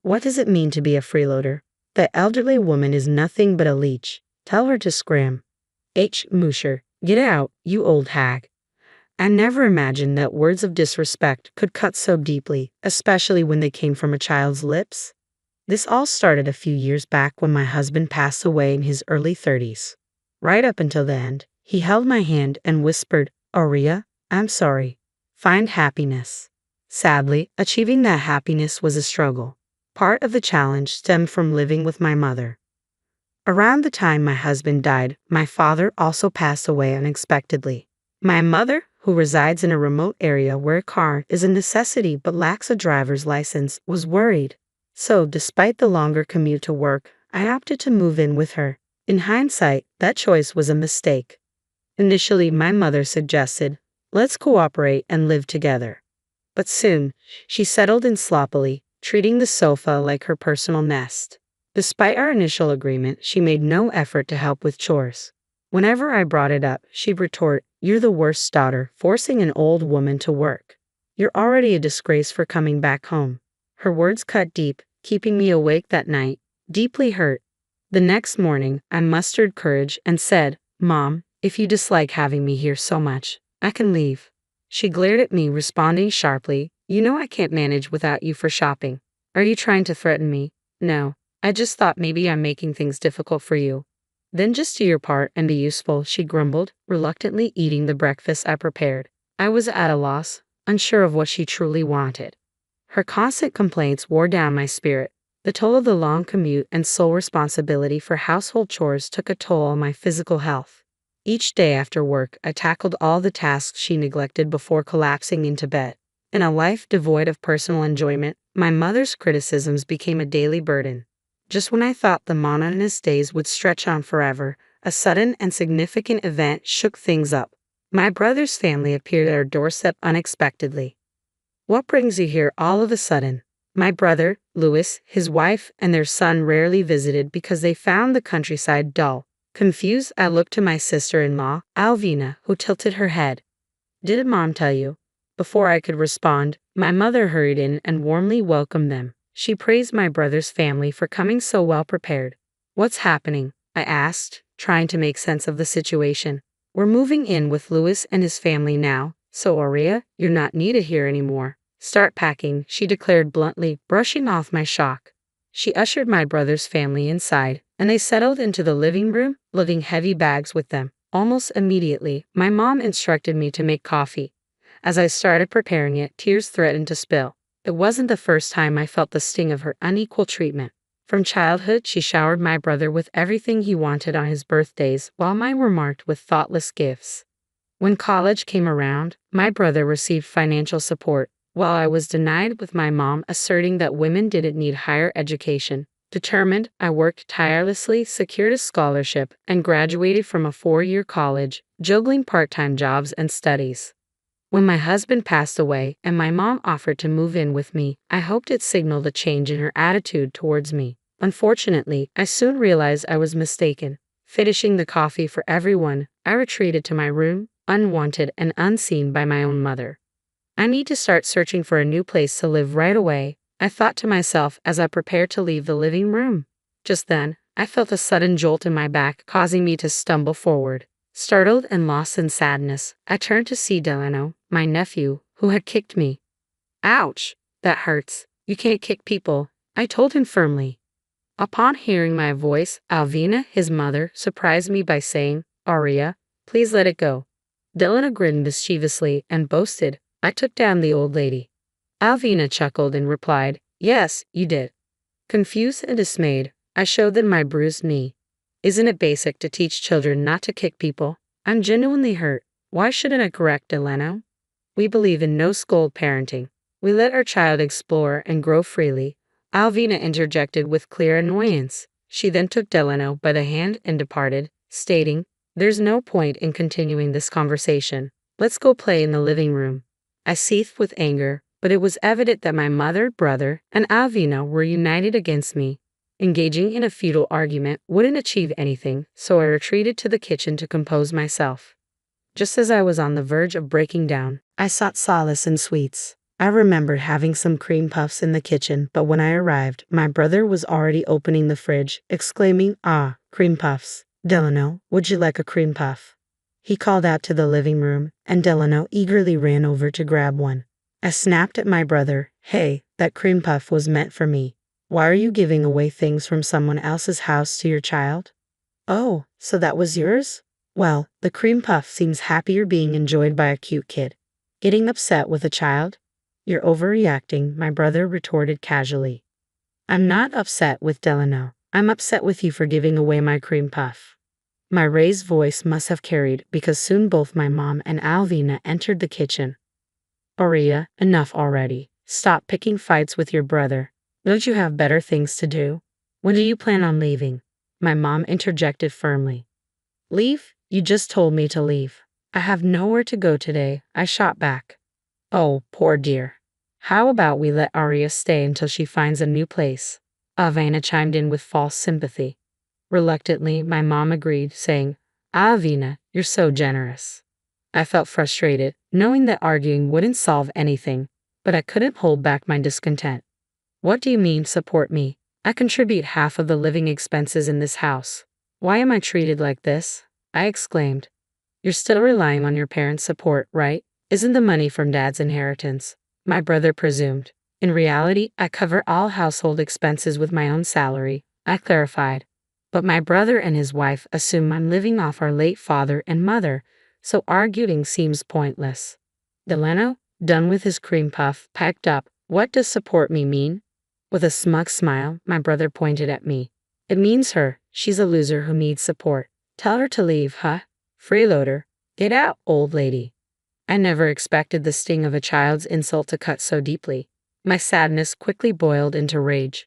What does it mean to be a freeloader? The elderly woman is nothing but a leech. Tell her to scram. H. Musher, get out, you old hag. I never imagined that words of disrespect could cut so deeply, especially when they came from a child's lips. This all started a few years back when my husband passed away in his early 30s. Right up until the end, he held my hand and whispered, "Aurea, I'm sorry. Find happiness." Sadly, achieving that happiness was a struggle. Part of the challenge stemmed from living with my mother. Around the time my husband died, my father also passed away unexpectedly. My mother, who resides in a remote area where a car is a necessity but lacks a driver's license, was worried. So, despite the longer commute to work, I opted to move in with her. In hindsight, that choice was a mistake. Initially, my mother suggested, "Let's cooperate and live together." But soon, she settled in sloppily, treating the sofa like her personal nest. Despite our initial agreement, she made no effort to help with chores. Whenever I brought it up, she'd retort, "You're the worst daughter, forcing an old woman to work. You're already a disgrace for coming back home." Her words cut deep, keeping me awake that night, deeply hurt. The next morning, I mustered courage and said, "Mom, if you dislike having me here so much, I can leave." She glared at me, responding sharply, "You know I can't manage without you for shopping. Are you trying to threaten me?" "No, I just thought maybe I'm making things difficult for you." "Then just do your part and be useful," she grumbled, reluctantly eating the breakfast I prepared. I was at a loss, unsure of what she truly wanted. Her constant complaints wore down my spirit. The toll of the long commute and sole responsibility for household chores took a toll on my physical health. Each day after work, I tackled all the tasks she neglected before collapsing into bed. In a life devoid of personal enjoyment, my mother's criticisms became a daily burden. Just when I thought the monotonous days would stretch on forever, a sudden and significant event shook things up. My brother's family appeared at our doorstep unexpectedly. "What brings you here all of a sudden?" My brother, Louis, his wife, and their son rarely visited because they found the countryside dull. Confused, I looked to my sister-in-law, Alvina, who tilted her head. "Didn't Mom tell you?" Before I could respond, my mother hurried in and warmly welcomed them. She praised my brother's family for coming so well prepared. "What's happening?" I asked, trying to make sense of the situation. "We're moving in with Louis and his family now, so Aurea, you're not needed here anymore. Start packing," she declared bluntly, brushing off my shock. She ushered my brother's family inside, and they settled into the living room, lugging heavy bags with them. Almost immediately, my mom instructed me to make coffee. As I started preparing it, tears threatened to spill. It wasn't the first time I felt the sting of her unequal treatment. From childhood, she showered my brother with everything he wanted on his birthdays, while mine were marked with thoughtless gifts. When college came around, my brother received financial support, while I was denied, with my mom asserting that women didn't need higher education. Determined, I worked tirelessly, secured a scholarship, and graduated from a 4-year college, juggling part-time jobs and studies. When my husband passed away and my mom offered to move in with me, I hoped it signaled a change in her attitude towards me. Unfortunately, I soon realized I was mistaken. Finishing the coffee for everyone, I retreated to my room, unwanted and unseen by my own mother. "I need to start searching for a new place to live right away," I thought to myself as I prepared to leave the living room. Just then, I felt a sudden jolt in my back, causing me to stumble forward. Startled and lost in sadness, I turned to see Delano, my nephew, who had kicked me. "Ouch! That hurts. You can't kick people," I told him firmly. Upon hearing my voice, Alvina, his mother, surprised me by saying, "Aurea, please let it go." Delano grinned mischievously and boasted, "I took down the old lady." Alvina chuckled and replied, "Yes, you did." Confused and dismayed, I showed them my bruised knee. Isn't it basic to teach children not to kick people? I'm genuinely hurt. Why shouldn't I correct Delano? We believe in no-scold parenting. We let our child explore and grow freely. Alvina interjected with clear annoyance. She then took Delano by the hand and departed, stating, "There's no point in continuing this conversation. Let's go play in the living room." I seethed with anger, but it was evident that my mother, brother, and Alvina were united against me. Engaging in a futile argument wouldn't achieve anything, so I retreated to the kitchen to compose myself. Just as I was on the verge of breaking down, I sought solace in sweets. I remembered having some cream puffs in the kitchen, but when I arrived, my brother was already opening the fridge, exclaiming, "Ah, cream puffs. Delano, would you like a cream puff?" He called out to the living room, and Delano eagerly ran over to grab one. I snapped at my brother. "Hey, that cream puff was meant for me. Why are you giving away things from someone else's house to your child?" "Oh, so that was yours? Well, the cream puff seems happier being enjoyed by a cute kid. Getting upset with a child? You're overreacting," my brother retorted casually. "I'm not upset with Delano. I'm upset with you for giving away my cream puff." My raised voice must have carried because soon both my mom and Alvina entered the kitchen. "Aurea, enough already. Stop picking fights with your brother. Don't you have better things to do? When do you plan on leaving?" My mom interjected firmly. "Leave? You just told me to leave. I have nowhere to go today," I shot back. "Oh, poor dear. How about we let Aurea stay until she finds a new place?" Avena chimed in with false sympathy. Reluctantly, my mom agreed, saying, "Avena, you're so generous." I felt frustrated, knowing that arguing wouldn't solve anything, but I couldn't hold back my discontent. "What do you mean, support me? I contribute half of the living expenses in this house. Why am I treated like this?" I exclaimed. "You're still relying on your parents' support, right? Isn't the money from Dad's inheritance?" My brother presumed. "In reality, I cover all household expenses with my own salary," I clarified. "But my brother and his wife assume I'm living off our late father and mother, so arguing seems pointless." Delano, done with his cream puff, piped up, "What does support me mean?" With a smug smile, my brother pointed at me. "It means her. She's a loser who needs support. Tell her to leave, huh? Freeloader. Get out, old lady." I never expected the sting of a child's insult to cut so deeply. My sadness quickly boiled into rage.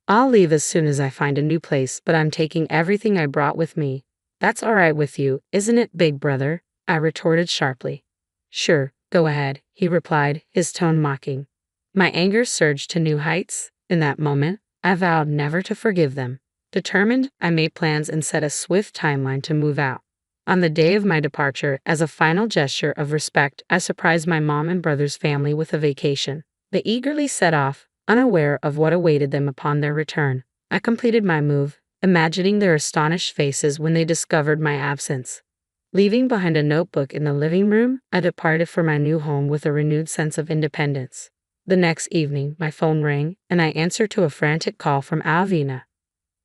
"I'll leave as soon as I find a new place, but I'm taking everything I brought with me." "That's all right with you, isn't it, big brother?" I retorted sharply. "Sure, go ahead," he replied, his tone mocking. My anger surged to new heights. In that moment, I vowed never to forgive them. Determined, I made plans and set a swift timeline to move out. On the day of my departure, as a final gesture of respect, I surprised my mom and brother's family with a vacation. They eagerly set off, unaware of what awaited them upon their return. I completed my move, imagining their astonished faces when they discovered my absence. Leaving behind a notebook in the living room, I departed for my new home with a renewed sense of independence. The next evening, my phone rang, and I answered to a frantic call from Alvina.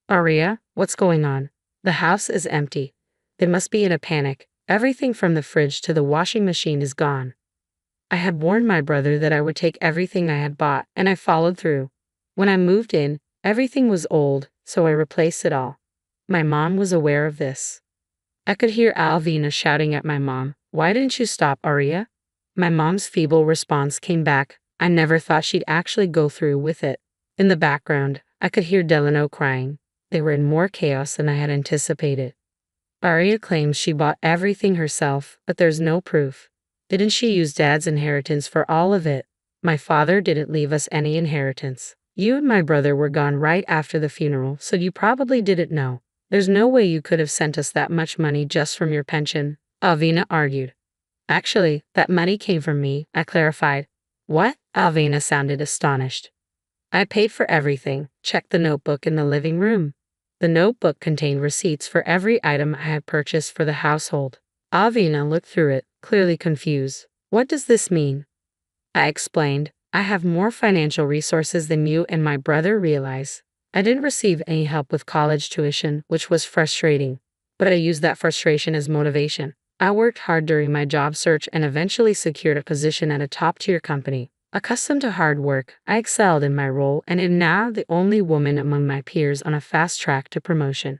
"Aurea, what's going on? The house is empty. They must be in a panic. Everything from the fridge to the washing machine is gone." I had warned my brother that I would take everything I had bought, and I followed through. When I moved in, everything was old, so I replaced it all. My mom was aware of this. I could hear Alvina shouting at my mom, "Why didn't you stop, Aurea?" My mom's feeble response came back, "I never thought she'd actually go through with it." In the background, I could hear Delano crying. They were in more chaos than I had anticipated. Aurea claims she bought everything herself, but there's no proof. Didn't she use Dad's inheritance for all of it? My father didn't leave us any inheritance. You and my brother were gone right after the funeral, so you probably didn't know. There's no way you could have sent us that much money just from your pension, Alvina argued. Actually, that money came from me, I clarified. What? Alvina sounded astonished. I paid for everything. Check the notebook in the living room. The notebook contained receipts for every item I had purchased for the household. Alvina looked through it, clearly confused. What does this mean? I explained. I have more financial resources than you and my brother realize. I didn't receive any help with college tuition, which was frustrating, but I used that frustration as motivation. I worked hard during my job search and eventually secured a position at a top-tier company. Accustomed to hard work, I excelled in my role and am now the only woman among my peers on a fast track to promotion.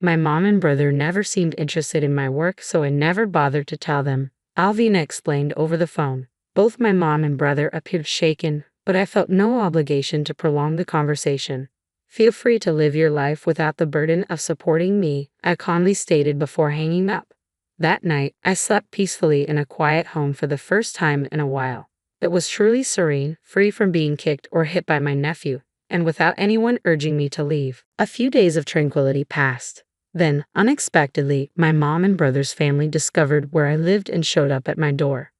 My mom and brother never seemed interested in my work, so I never bothered to tell them, Alvina explained over the phone. Both my mom and brother appeared shaken, but I felt no obligation to prolong the conversation. Feel free to live your life without the burden of supporting me, I calmly stated before hanging up. That night, I slept peacefully in a quiet home for the first time in a while. It was truly serene, free from being kicked or hit by my nephew, and without anyone urging me to leave. A few days of tranquility passed. Then, unexpectedly, my mom and brother's family discovered where I lived and showed up at my door.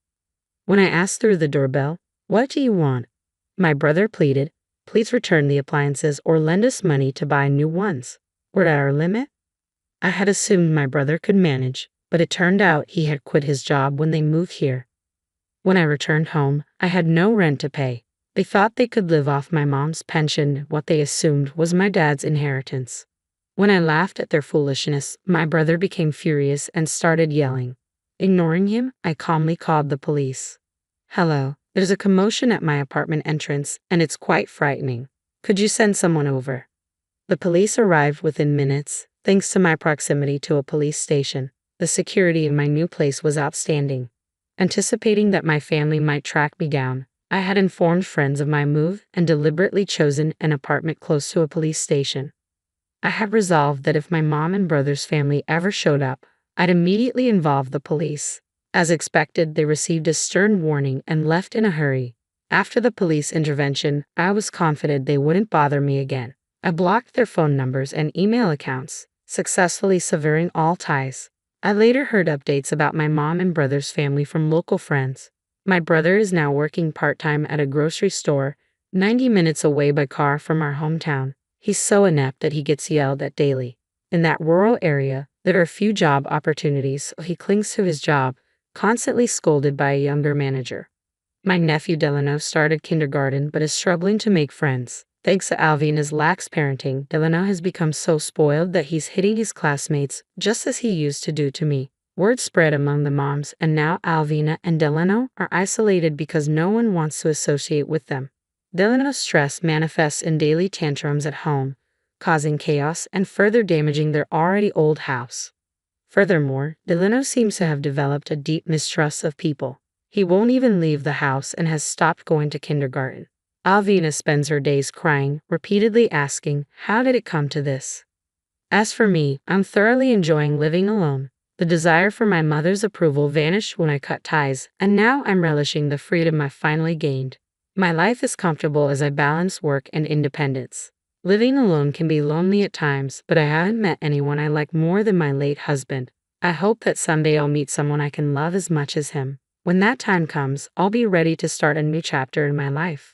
When I asked through the doorbell, What do you want? My brother pleaded. Please return the appliances or lend us money to buy new ones. We're at our limit. I had assumed my brother could manage, but it turned out he had quit his job when they moved here. When I returned home, I had no rent to pay. They thought they could live off my mom's pension, what they assumed was my dad's inheritance. When I laughed at their foolishness, my brother became furious and started yelling. Ignoring him, I calmly called the police. Hello, there's a commotion at my apartment entrance, and it's quite frightening. Could you send someone over? The police arrived within minutes, thanks to my proximity to a police station. The security in my new place was outstanding. Anticipating that my family might track me down, I had informed friends of my move and deliberately chosen an apartment close to a police station. I had resolved that if my mom and brother's family ever showed up, I'd immediately involve the police. As expected, they received a stern warning and left in a hurry. After the police intervention, I was confident they wouldn't bother me again. I blocked their phone numbers and email accounts, successfully severing all ties. I later heard updates about my mom and brother's family from local friends. My brother is now working part-time at a grocery store, 90 minutes away by car from our hometown. He's so inept that he gets yelled at daily. In that rural area, there are few job opportunities, so he clings to his job, constantly scolded by a younger manager. My nephew Delano started kindergarten but is struggling to make friends. Thanks to Alvina's lax parenting, Delano has become so spoiled that he's hitting his classmates just as he used to do to me. Word spread among the moms, and now Alvina and Delano are isolated because no one wants to associate with them. Delano's stress manifests in daily tantrums at home, causing chaos and further damaging their already old house. Furthermore, Delano seems to have developed a deep mistrust of people. He won't even leave the house and has stopped going to kindergarten. Alvina spends her days crying, repeatedly asking, "How did it come to this?" As for me, I'm thoroughly enjoying living alone. The desire for my mother's approval vanished when I cut ties, and now I'm relishing the freedom I finally gained. My life is comfortable as I balance work and independence. Living alone can be lonely at times, but I haven't met anyone I like more than my late husband. I hope that someday I'll meet someone I can love as much as him. When that time comes, I'll be ready to start a new chapter in my life.